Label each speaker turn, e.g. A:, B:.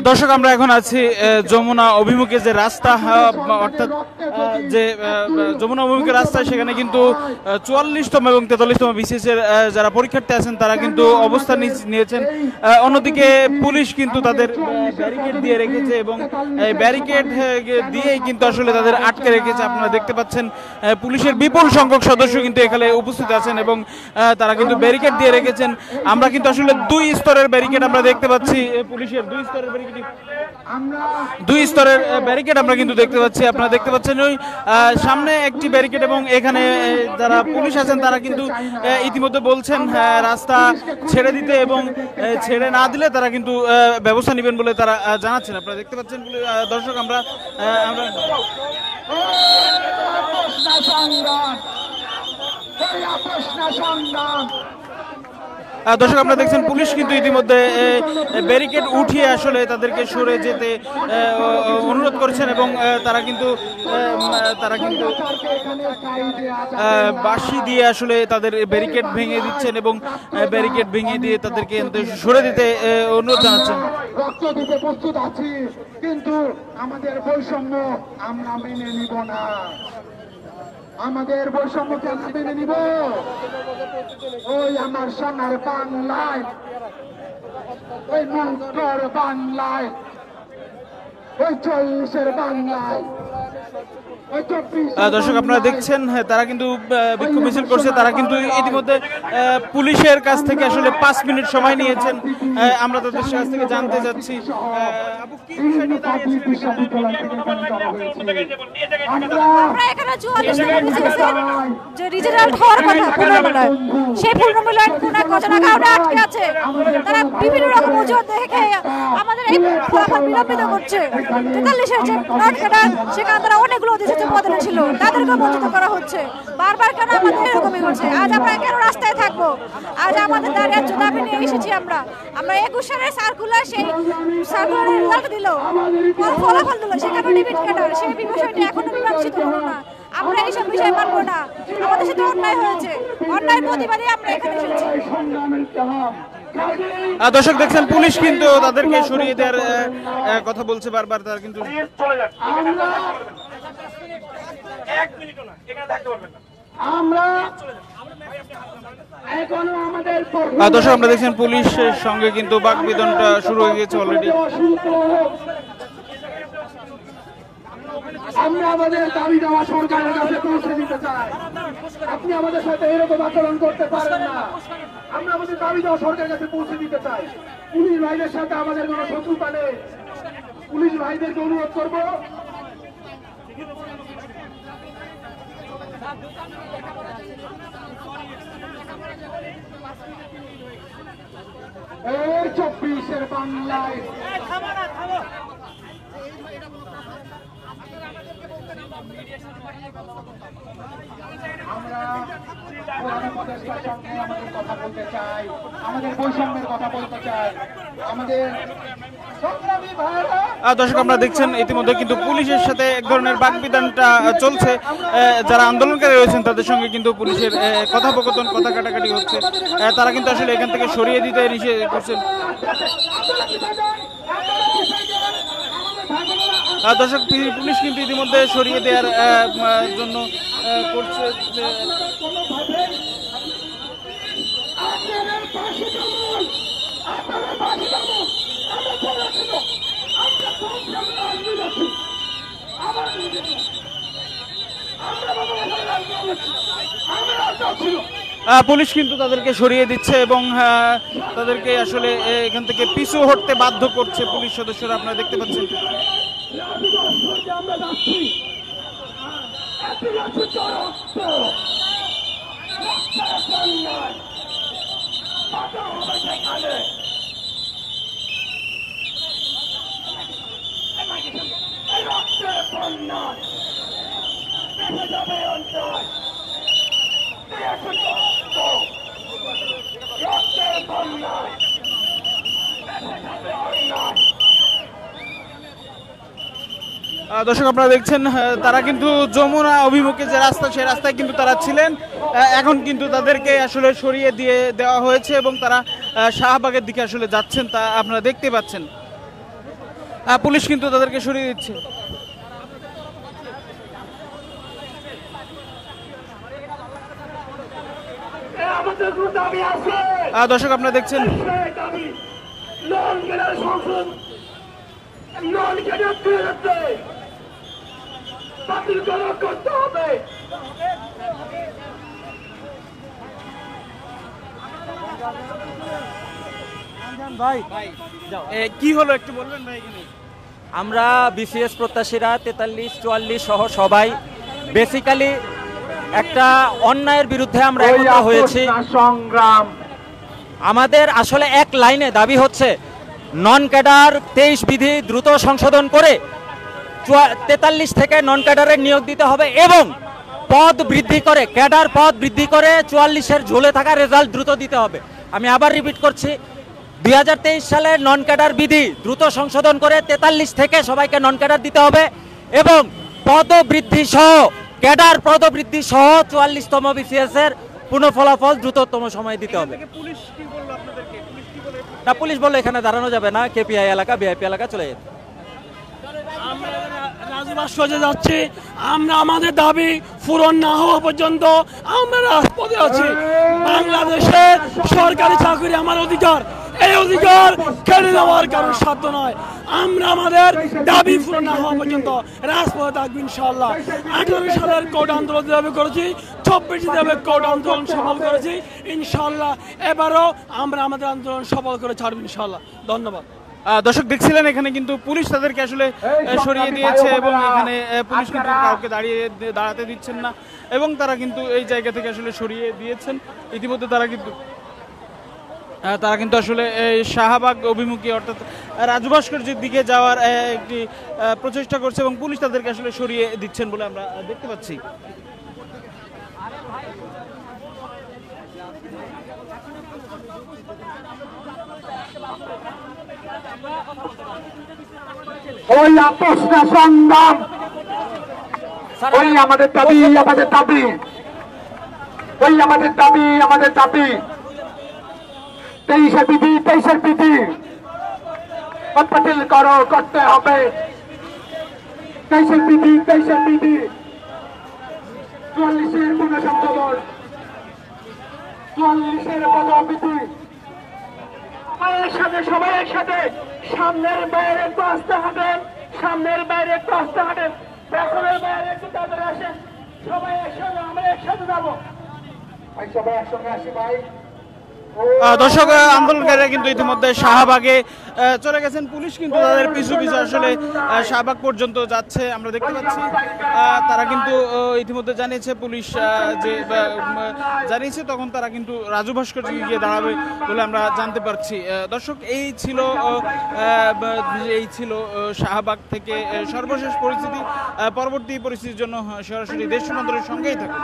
A: দর্শক আমরা এখন আছি যমুনা অভিমুখে যে রাস্তা অর্থাৎ যে যমুনা অভিমুখে রাস্তা সেখানে কিন্তু 44তম এবং 43তম বিসিএস এর যারা পরীক্ষার্থী আছেন তারা কিন্তু অবস্থান নিয়েছেন। অন্যদিকে পুলিশ কিন্তু তাদের ব্যারিকেড দিয়ে রেখেছে এবং ব্যারিকেড দিয়েই কিন্তু আসলে তাদের আটকে রেখেছে। আপনারা দেখতে পাচ্ছেন পুলিশের বিপুল সংখ্যক সদস্য কিন্তু এখানে উপস্থিত আছেন এবং তারা কিন্তু ব্যারিকেড দিয়ে রেখেছেন। আমরা কিন্তু আসলে দুই স্তরের ব্যারিকেড আমরা দেখতে পাচ্ছি, পুলিশের দুই স্তরের ব্যারিকেড আমরা কিন্তু দেখতে পাচ্ছি। আপনারা দেখতে পাচ্ছেন ওই সামনে একটি ব্যারিকেড এবং এখানে যারা পুলিশ আছেন তারা কিন্তু ইতিমধ্যে বলছেন রাস্তা ছেড়ে দিতে এবং ছেড়ে না দিলে তারা কিন্তু ব্যবস্থা নেবেন বলে তারা জানাচ্ছেন। আপনারা দেখতে পাচ্ছেন দর্শক আমরা দর্শক আপনারা দেখছেন পুলিশ কিন্তু ইতিমধ্যে ব্যারিকেড উঠিয়ে আসলে তাদেরকে সরে যেতে অনুরোধ করছেন এবং তারা কিন্তু বাঁশি দিয়ে আসলে তাদের ব্যারিকেড ভেঙে দিচ্ছেন এবং ব্যারিকেড ভেঙে দিয়ে তাদেরকে সরে দিতে অনুরোধ জানাচ্ছেন।
B: রক্ত দিতে প্রস্তুত আছি, কিন্তু আমাদের বৈষম্য আমরা মেনে নিব না। আমাদের বৈষম্যকে আমরা মেনে নিব। ওই আমার সোনার বাংলায়, ওই মুক্তর বাংলায়, ওই 40-এর বাংলায়,
A: দর্শক আপনারা দেখছেন তারা কিন্তু বিক্ষোভ মিছিল করছে। তারা কিন্তু ইতিমধ্যে পুলিশের কাছ থেকে আসলে 5 মিনিট সময় নিয়েছেন। আমরা তাদের কাছ থেকে জানতে চাচ্ছি
C: অনেকগুলো বদলে ছিল, তাদেরকে বঞ্চিত করা হচ্ছে বারবার। কেন আমাদের এরকমই হচ্ছে? আজ আমরা কেন রাস্তায় থাকবো? আজ আমাদের দাবি নিয়ে এসেছি। আমরা 21 সালের সার্কুলার, সেই সার্কুলারের রেজাল্ট দিল, ফলাফল দিল, সেখানে ডিবিট কাটার সেই বিষয়টি এখনো মীমাংসিত হলো না। আমরা এইসব বিষয় মানবো না। আমাদের সাথে অন্যায় হয়েছে, অন্যায় প্রতিবাদে আমরা এখানে এসেছি।
A: দর্শক দেখছেন পুলিশ কিন্তু তাদেরকে সরিয়ে দেওয়ার কথা বলছে বারবার। তারা কিন্তু দর্শক আমরা দেখছেন পুলিশের সঙ্গে কিন্তু বাকবিতণ্ডা শুরু হয়ে গেছে অলরেডি।
B: আমরা আমাদের দাবি দেওয়া সরকারের কাছে পৌঁছে দিতে চাই। আপনি আমাদের সাথে এরকম আচরণ করতে পারেন না। আমরা আমাদের দাবি দেওয়া সরকারের কাছে পৌঁছে দিতে চাই। পুলিশ ভাইদের সাথে আমাদের কোনো শত্রুতা নেই। পুলিশ ভাইদেরকে অনুরোধ করবো, এই 24-এর বাংলায় আমরা উপদেষ্টার সঙ্গে আমাদের কথা বলতে চাই, আমাদের বৈষম্যের কথা বলতে চাই, আমাদের সংগ্রামী ভাইরা।
A: দর্শক আমরা দেখছেন ইতিমধ্যে কিন্তু পুলিশের সাথে এক ধরনের বাকবিতণ্ডা চলছে। যারা আন্দোলনকারী রয়েছেন তাদের সঙ্গে কিন্তু পুলিশের কথোপকথন, কথা কাটাকাটি হচ্ছে। তারা কিন্তু আসলে এখান থেকে সরিয়ে দিতে নিষেধ করছেন। দর্শক পুলিশ কিন্তু ইতিমধ্যে সরিয়ে দেওয়ার জন্য করছে। পুলিশ কিন্তু তাদেরকে সরিয়ে দিচ্ছে এবং তাদেরকে আসলে এখান থেকে পিছু হটতে বাধ্য করছে পুলিশ সদস্যরা। আপনারা দেখতে পাচ্ছেন দর্শক আপনারা দেখছেন তারা কিন্তু যমুনা অভিমুখে যে রাস্তা সেই রাস্তায় কিন্তু তারা ছিলেন। এখন কিন্তু তাদেরকে আসলে সরিয়ে দেওয়া হয়েছে এবং তারা শাহবাগের দিকে আসলে যাচ্ছেন, তা আপনারা দেখতে পাচ্ছেন। পুলিশ কিন্তু তাদেরকে সরিয়ে দিচ্ছে।
B: আমাদের কোনো দাবি আছে,
A: দর্শক আপনারা দেখছেন
B: সেই দাবি লোন কেনার সংশোধন, লোন কেনার বিরুদ্ধে বাতিল করতে হবে।
A: কি হলো একটু বলবেন ভাই? এখানে
D: আমরা বিসিএস প্রত্যাশীরা 43, 44 সহ সবাই বেসিক্যালি একটা অন্যায়ের বিরুদ্ধে আমরা একত্র হয়েছি।
B: সংগ্রাম
D: আমাদের আসলে এক লাইনে দাবি হচ্ছে নন ক্যাডার 23 বিধি দ্রুত সংশোধন করে 43 থেকে নন ক্যাডারের নিয়োগ দিতে হবে এবং পদ বৃদ্ধি করে ক্যাডার পদ বৃদ্ধি করে 44-এর ঝুলে থাকা রেজাল্ট দ্রুত দিতে হবে। আমি আবার রিপিট করছি, 2023 সালের নন ক্যাডার বিধি দ্রুত সংশোধন করে 43 থেকে সবাইকে নন ক্যাডার দিতে হবে এবং পদ বৃদ্ধি সহ ক্যাডার পদ বৃদ্ধি সহ 44তম বিসিএস এর পুনঃ ফলাফল দ্রুততম সময়ে দিতে হবে।
A: পুলিশ কি বললো আপনাদেরকে? পুলিশ কি বলে?
D: না, পুলিশ বললো এখানে দাঁড়ানো যাবে না, কেপিআই এলাকা ভিআইপি এলাকা চলে যেতে।
E: আমরা রাজভাস্কর্যে যাচ্ছি, আমরা আমাদের দাবি পূরণ না হওয়া পর্যন্ত আমরা রাজপথে আছি। বাংলাদেশের সরকারি চাকরি আমার অধিকার, এই অধিকার কেড়ে নেওয়ার কারণ সাধ্য নয়। আমরা আমাদের দাবি পূরণ না হওয়া পর্যন্ত রাজপথে থাকবো ইনশাআল্লাহ। 18 সালের কোর্ট আন্দোলন দাবি করেছি, 24 দাবি কোর্ট আন্দোলন সফল করেছি ইনশাআল্লাহ। এবারও আমরা আমাদের আন্দোলন সফল করে ছাড়বো ইনশাআল্লাহ। ধন্যবাদ।
A: দর্শক দেখছিলেন এখানে কিন্তু পুলিশ তাদেরকে আসলে সরিয়ে দিয়েছে এবং এখানে পুলিশ কিন্তু কাউকে দাঁড়াতে দিচ্ছেন না এবং তারা কিন্তু এই জায়গা থেকে আসলে সরিয়ে দিয়েছেন। ইতিমধ্যে তারা কিন্তু আসলে শাহবাগ অভিমুখী অর্থাৎ রাজু ভাস্কর্যের দিকে যাওয়ার একটি প্রচেষ্টা করছে এবং পুলিশ তাদেরকে আসলে সরিয়ে দিচ্ছেন বলে আমরা দেখতে পাচ্ছি।
B: ওই আপোষ না সংগ্রাম, ওই আমাদের দাবি, আমাদের দাবি, ওই আমাদের দাবি, আমাদের দাবি। 23 বিধি, 23 বিধি বাতিল করতে হবে। 23 বিধি, 23 বিধি 44-এর পুনঃ সংশোধন, 44-এর পদবিধি। সবাই একসাথে সামনের বাইরে একটু আসতে হাঁটেন, সামনের বাইরে একটু আসতে হাঁটেন, পেছনের বাইরে একটু তাদের আসেন। সবাই একসাথে, আমরা একসাথে যাবো ভাই, সবাই একসঙ্গে আসি ভাই।
A: দর্শক আন্দোলনকারীরা কিন্তু ইতিমধ্যে শাহবাগে চলে গেছেন। পুলিশ কিন্তু তাদের পিছু পিছু আসলে শাহবাগ পর্যন্ত যাচ্ছে আমরা দেখতে পাচ্ছি। তারা কিন্তু ইতিমধ্যে জানিয়েছে, পুলিশ যে জানিয়েছে তখন তারা কিন্তু রাজু ভাস্কর্যে গিয়ে দাঁড়াবে বলে আমরা জানতে পারছি। দর্শক এই ছিল শাহবাগ থেকে সর্বশেষ পরিস্থিতি। পরবর্তী পরিস্থিতির জন্য সরাসরি দেশ রূপান্তরের সঙ্গেই থাকুন।